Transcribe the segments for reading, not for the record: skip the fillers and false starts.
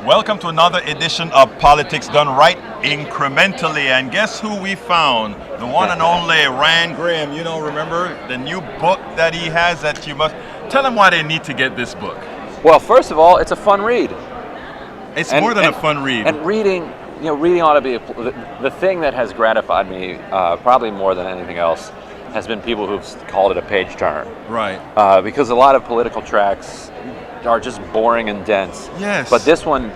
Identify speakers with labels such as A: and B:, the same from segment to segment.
A: Welcome to another edition of Politics Done Right Incrementally. And guess who we found? The one and only Rand Graham. You know, remember the new book that he has that you must... Tell them why they need to get this book.
B: Well, first of all, it's a fun read.
A: It's more than a fun read.
B: And reading ought to be... The thing that has gratified me, probably more than anything else, has been people who've called it a page turner.
A: Right.
B: Because a lot of political tracts are just boring and dense.
A: Yes.
B: But this one,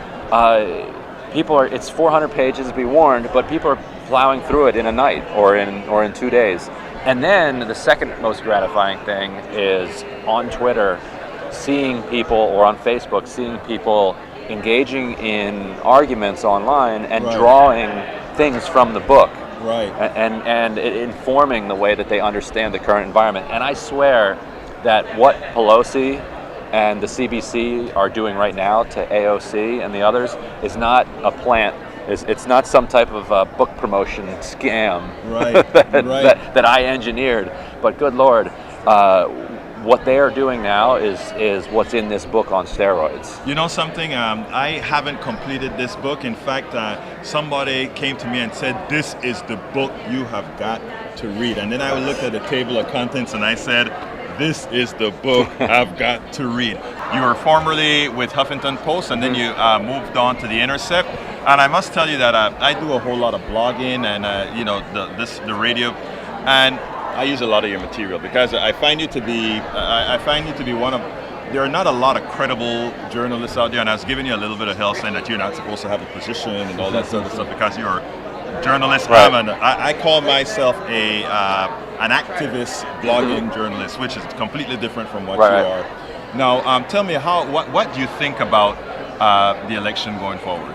B: it's 400 pages, be warned, but people are plowing through it in a night or in 2 days. And then the second most gratifying thing is on Twitter, seeing people, or on Facebook, seeing people engaging in arguments online and drawing things from the book.
A: Right.
B: And informing the way that they understand the current environment. And I swear that what Pelosi and the CBC are doing right now to AOC and the others is not a plant. It's not some type of book promotion scam that I engineered. But good Lord, what they are doing now is what's in this book on steroids.
A: You know something? I haven't completed this book. In fact, somebody came to me and said, "This is the book you have got to read." And then I looked at the table of contents and I said, "This is the book I've got to read." You were formerly with Huffington Post, and then you moved on to the Intercept. And I must tell you that I do a whole lot of blogging and the radio, and I use a lot of your material because I find you to be one of. There are not a lot of credible journalists out there, and I was giving you a little bit of hell saying that you're not supposed to have a position and all that sort of stuff because you're a journalist.
B: Right.
A: I call myself an activist blogging journalist, which is completely different from what you are. Now, tell me what do you think about the election going forward?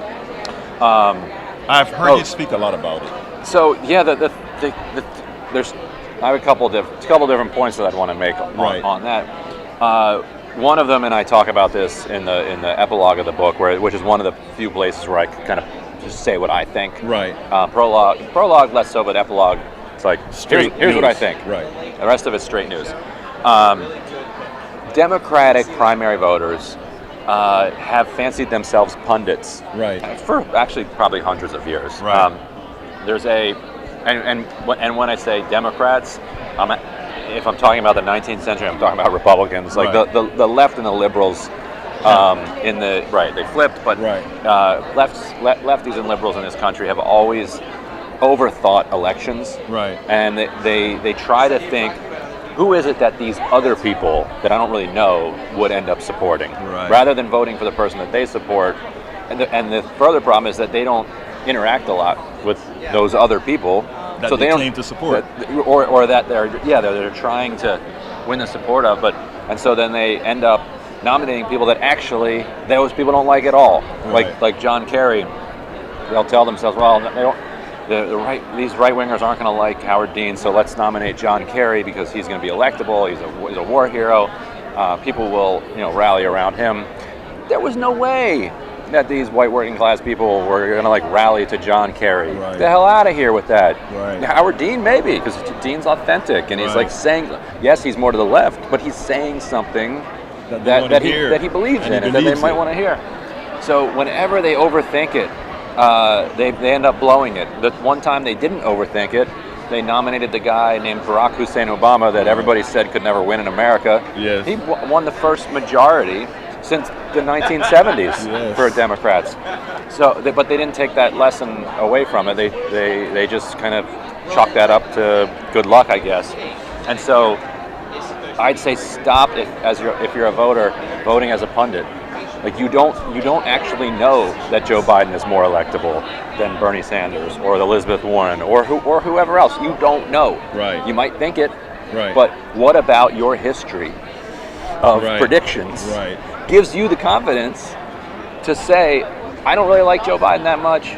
A: I've heard you speak a lot about it.
B: So yeah, there's I have a couple different points that I'd want to make on that. One of them, and I talk about this in the epilogue of the book, which is one of the few places where I kind of just say what I think.
A: Right.
B: Prologue less so, but epilogue, it's like here's what I think.
A: Right.
B: The rest of it's straight news. Democratic primary voters have fancied themselves pundits.
A: Right.
B: For actually probably hundreds of years.
A: Right.
B: There's and when I say Democrats, if I'm talking about the 19th century, I'm talking about Republicans. Like the left and the liberals, they flipped, but lefties and liberals in this country have always overthought elections.
A: Right.
B: And they try to think, who is it that these other people that I don't really know would end up supporting, rather than voting for the person that they support. And the further problem is that they don't interact a lot with those other people
A: that they claim to support,
B: or that they're trying to win the support of, and so then they end up nominating people that actually those people don't like at all, like John Kerry. They'll tell themselves, well, they don't. These right-wingers aren't going to like Howard Dean, so let's nominate John Kerry because he's going to be electable. He's a war hero. People will rally around him. There was no way that these white working class people were going to rally to John Kerry. Get the hell out of here with that.
A: Right.
B: Howard Dean, maybe, because Dean's authentic and he's saying, yes, he's more to the left, but he's saying something that he believes in and that they might want to hear. So whenever they overthink it, they end up blowing it. The one time they didn't overthink it, they nominated the guy named Barack Hussein Obama that everybody said could never win in America.
A: Yes.
B: He won the first majority since the 1970s for Democrats. But they didn't take that lesson away from it. They just kind of chalked that up to good luck, I guess. And so I'd say stop if you're a voter voting as a pundit. You don't actually know that Joe Biden is more electable than Bernie Sanders or Elizabeth Warren or whoever else. You don't know.
A: Right.
B: You might think it.
A: Right.
B: But what about your history of predictions gives you the confidence to say, I don't really like Joe Biden that much,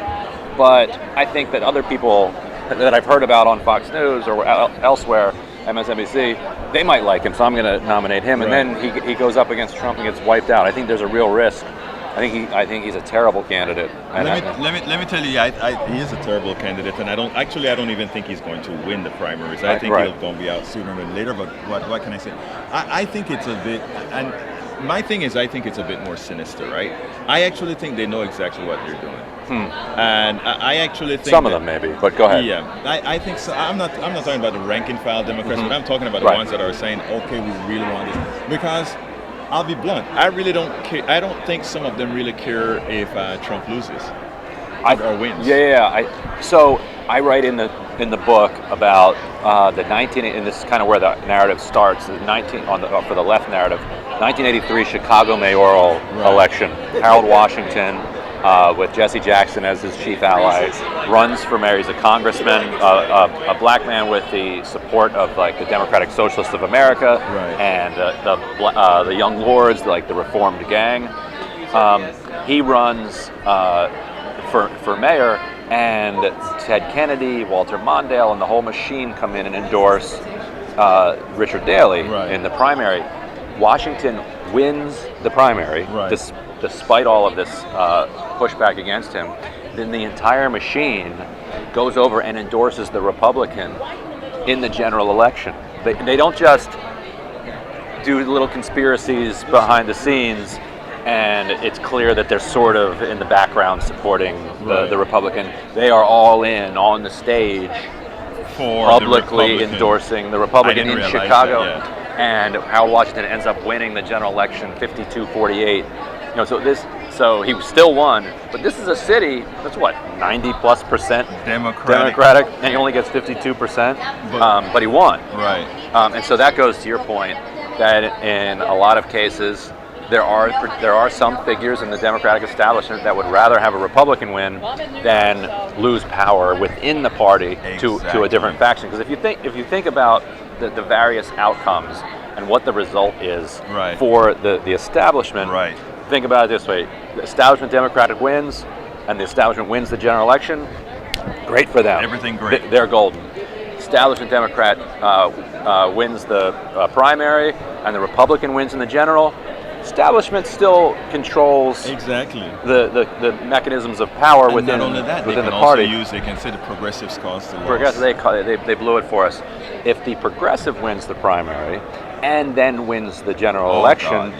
B: but I think that other people that I've heard about on Fox News or elsewhere, MSNBC, they might like him, so I'm going to nominate him. And then he goes up against Trump and gets wiped out. I think there's a real risk. I think he's a terrible candidate.
A: Let me tell you, he is a terrible candidate, and I don't even think he's going to win the primaries. I think he'll going to be out sooner than later. But what can I say? I think it's a bit, and my thing is, I think it's a bit more sinister, right? I actually think they know exactly what they're doing, and I actually think
B: some of them maybe, but go ahead.
A: Yeah, I think so. I'm not talking about the rank and file Democrats, but I'm talking about the
B: Right.
A: ones that are saying, okay, we really want this, because I'll be blunt. I really don't care. I don't think some of them really care if Trump loses or wins.
B: So I write in the book about the 19, and this is kind of where the narrative starts. The 19 for the left narrative, 1983 Chicago mayoral election. Harold Washington, with Jesse Jackson as his chief ally, runs for mayor. He's a congressman, a black man with the support of like the Democratic Socialists of America and the Young Lords, like the Reformed Gang. He runs for mayor, and Ted Kennedy, Walter Mondale, and the whole machine come in and endorse Richard Daley in the primary. Washington wins the primary, despite all of this pushback against him. Then the entire machine goes over and endorses the Republican in the general election. They don't just do little conspiracies behind the scenes, and it's clear that they're sort of in the background supporting the Republican. They are all in on the stage
A: For
B: publicly endorsing the Republican in Chicago.
A: And
B: Harold Washington ends up winning the general election 52-48. So he still won, but this is a city that's 90+% Democratic, and he only gets 52%, but he won.
A: Right.
B: And so that goes to your point that in a lot of cases there are some figures in the Democratic establishment that would rather have a Republican win than lose power within the party to a different faction. Because if you think about the various outcomes and what the result is for the establishment, think about it this way: the establishment Democratic wins, and the establishment wins the general election. Great for them.
A: Everything great.
B: They're golden. Establishment Democrat wins the primary, and the Republican wins in the general. Establishment still controls the mechanisms of power
A: and
B: within
A: not only that,
B: within
A: they
B: the
A: can
B: party.
A: Also they can say the progressives caused the loss.
B: They blew it for us. If the progressive wins the primary and then wins the general election,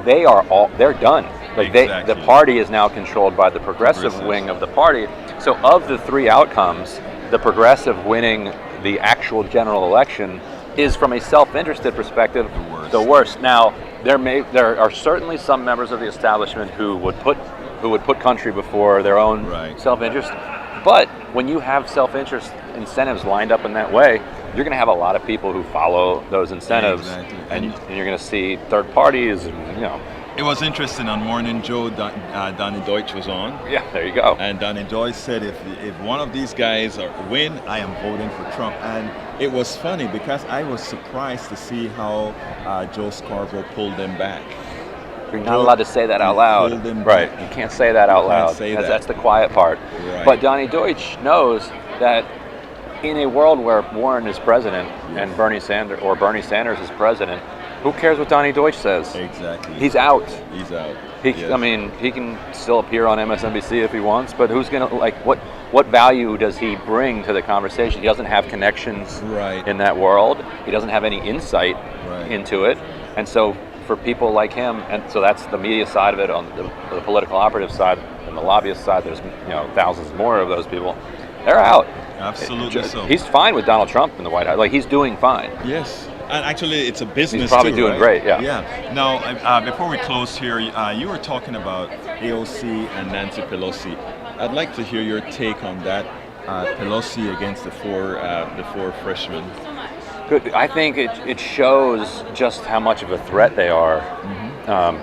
B: they're done. Like the party is now controlled by the progressive wing of the party. So of the three outcomes, the progressive winning the actual general election is, from a self-interested perspective, the worst. Now, there are certainly some members of the establishment who would put country before their own self-interest. But when you have self-interest incentives lined up in that way, you're going to have a lot of people who follow those incentives, and you're going to see third parties.
A: It was interesting on Morning Joe. Donnie Deutsch was on.
B: Yeah, there you go.
A: And Donnie Deutsch said, if one of these guys win, I am voting for Trump. And it was funny because I was surprised to see how Joe Scarborough pulled them back.
B: You're not allowed to say that out loud. Right. You can't say that out loud. That's the quiet part.
A: Right.
B: But Donnie Deutsch knows that in a world where Warren is president and Bernie Sanders is president, who cares what Donnie Deutsch says?
A: Exactly.
B: He's out.
A: He's out.
B: I mean, he can still appear on MSNBC if he wants, but who's gonna what value does he bring to the conversation? He doesn't have connections in that world. He doesn't have any insight into it, and so for people like him, and so that's the media side of it. On the political operative side and the lobbyist side, there's thousands more of those people. They're out.
A: Absolutely so.
B: He's fine with Donald Trump in the White House. Like, he's doing fine.
A: Yes. And actually, it's a business.
B: He's probably doing great. Yeah.
A: Yeah. Now, before we close here, you were talking about AOC and Nancy Pelosi. I'd like to hear your take on that. Pelosi against the four freshmen.
B: Good. I think it shows just how much of a threat they are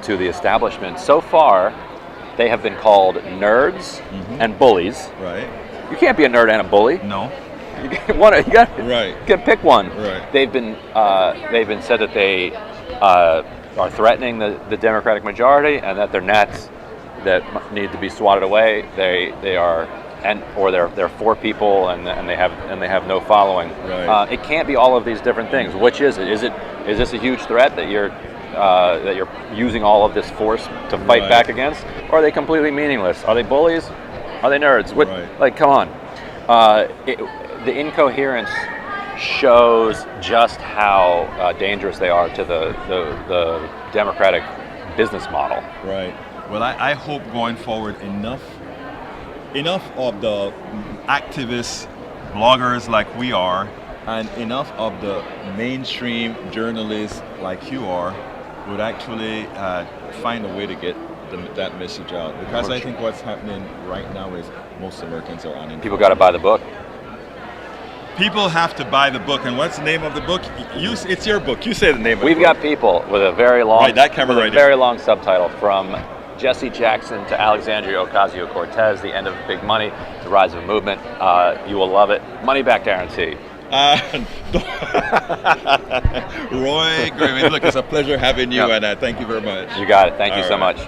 B: to the establishment. So far, they have been called nerds and bullies.
A: Right.
B: You can't be a nerd and a bully.
A: No.
B: You got to pick one.
A: Right.
B: They've been said that they are threatening the Democratic majority, and that they're gnats that need to be swatted away. They are, or they're for people, and they have no following.
A: Right.
B: It can't be all of these different things. Which is it? Is this a huge threat that you're using all of this force to fight back against, or are they completely meaningless? Are they bullies? Are they nerds? Like, come on. The incoherence shows just how dangerous they are to the Democratic business model.
A: Right. Well, I hope going forward enough of the activists, bloggers like we are, and enough of the mainstream journalists like you are would actually find a way to get that message out. Because I think what's happening right now is most Americans are uninformed.
B: People got to buy the book.
A: People have to buy the book. And what's the name of the book? It's your book. You say the name of
B: We've
A: the book.
B: got people with a very long,
A: Right, that camera right there.
B: very long subtitle, from Jesse Jackson to Alexandria Ocasio-Cortez, the end of big money, the rise of a movement. You will love it. Money back guarantee.
A: Roy Grimmett, look, it's a pleasure having you,
B: Yep.
A: and thank you very much.
B: You got it. Thank you so much.